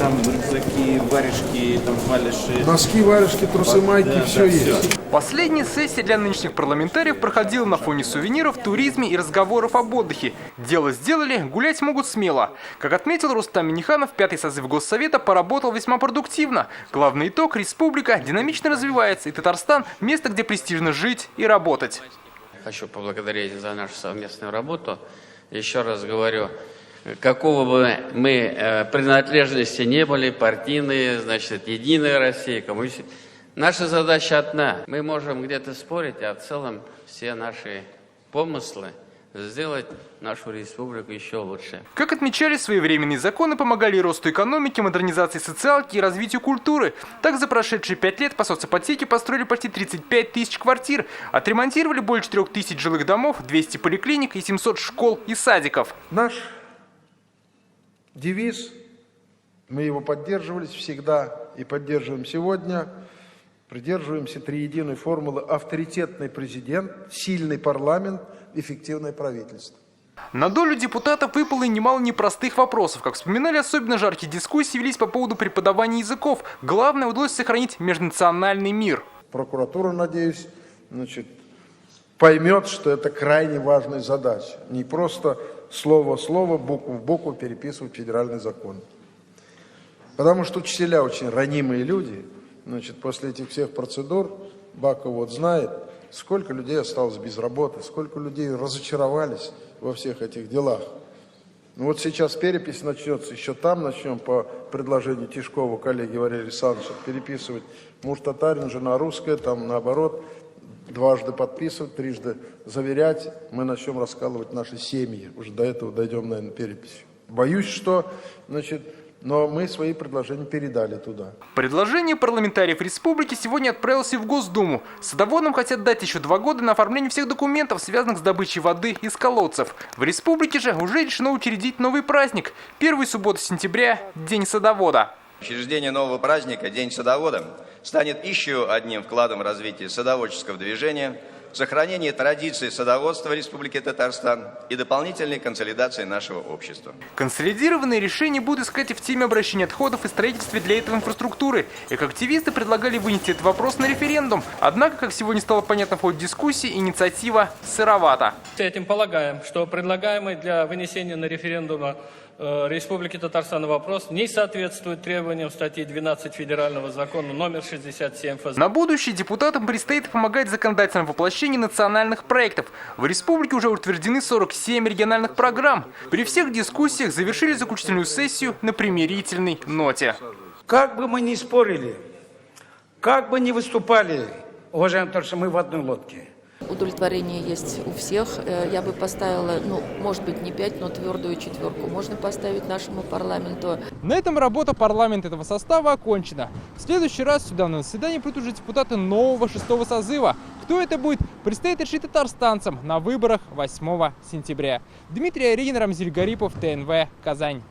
Там рюкзаки, варежки, там валиши. Носки, варежки, трусы, майки, да, все да, есть. Все. Последняя сессия для нынешних парламентариев проходила на фоне сувениров, туризме и разговоров об отдыхе. Дело сделали, гулять могут смело. Как отметил Рустам Минниханов, пятый созыв Госсовета поработал весьма продуктивно. Главный итог – республика динамично развивается, и Татарстан – место, где престижно жить и работать. Хочу поблагодарить за нашу совместную работу. Еще раз говорю, какого бы мы принадлежности не были, партийные, значит, Единая Россия, коммунисты, наша задача одна. Мы можем где-то спорить, а в целом все наши помыслы сделать нашу республику еще лучше. Как отмечали, своевременные законы помогали росту экономики, модернизации социалки и развитию культуры. Так, за прошедшие 5 лет по соципотеке построили почти 35 тысяч квартир, отремонтировали более 4 тысяч жилых домов, 200 поликлиник и 700 школ и садиков. Наш девиз, мы его поддерживали всегда и поддерживаем сегодня, придерживаемся триединой формулы: авторитетный президент, сильный парламент, эффективное правительство. На долю депутатов выпало и немало непростых вопросов. Как вспоминали, особенно жаркие дискуссии велись по поводу преподавания языков. Главное, удалось сохранить межнациональный мир. Прокуратура, надеюсь, поймет, что это крайне важная задача. Не просто слово в слово, букву в букву переписывать федеральный закон. Потому что учителя очень ранимые люди. После этих всех процедур Баков знает, сколько людей осталось без работы, сколько людей разочаровались во всех этих делах. Сейчас перепись начнется, еще там начнем по предложению Тишкова, коллеги Валерия Александровича, переписывать. Муж татарин, жена русская, там наоборот, дважды подписывать, трижды заверять. Мы начнем раскалывать наши семьи. Уже до этого дойдем, наверное, переписью. Боюсь, что, но мы свои предложения передали туда. Предложение парламентариев республики сегодня отправилось и в Госдуму. Садоводам хотят дать еще 2 года на оформление всех документов, связанных с добычей воды из колодцев. В республике же уже решено учредить новый праздник. 1 суббота сентября – День садовода. Учреждение нового праздника «День садовода» станет еще одним вкладом в развитие садоводческого движения, сохранение традиций садоводства Республики Татарстан и дополнительной консолидации нашего общества. Консолидированные решения будут искать и в теме обращения отходов и строительстве для этого инфраструктуры. Экоактивисты предлагали вынести этот вопрос на референдум. Однако, как сегодня стало понятно в ходе дискуссии, инициатива сыровата. С этим полагаем, что предлагаемый для вынесения на референдум Республики Татарстан вопрос не соответствует требованиям статьи 12 Федерального закона номер 67 ФЗ. На будущее депутатам предстоит помогать в законодательном воплощении национальных проектов. В республике уже утверждены 47 региональных программ. При всех дискуссиях завершили заключительную сессию на примирительной ноте. Как бы мы ни спорили, как бы ни выступали, уважаемые товарищи, мы в одной лодке. Удовлетворение есть у всех. Я бы поставила, может быть, не 5, но твердую 4 можно поставить нашему парламенту. На этом работа парламента этого состава окончена. В следующий раз сюда на заседание придут уже депутаты нового 6-го созыва. Кто это будет, предстоит решить татарстанцам на выборах 8 сентября. Дмитрий Аринин, Рамзиль Гарипов, ТНВ, Казань.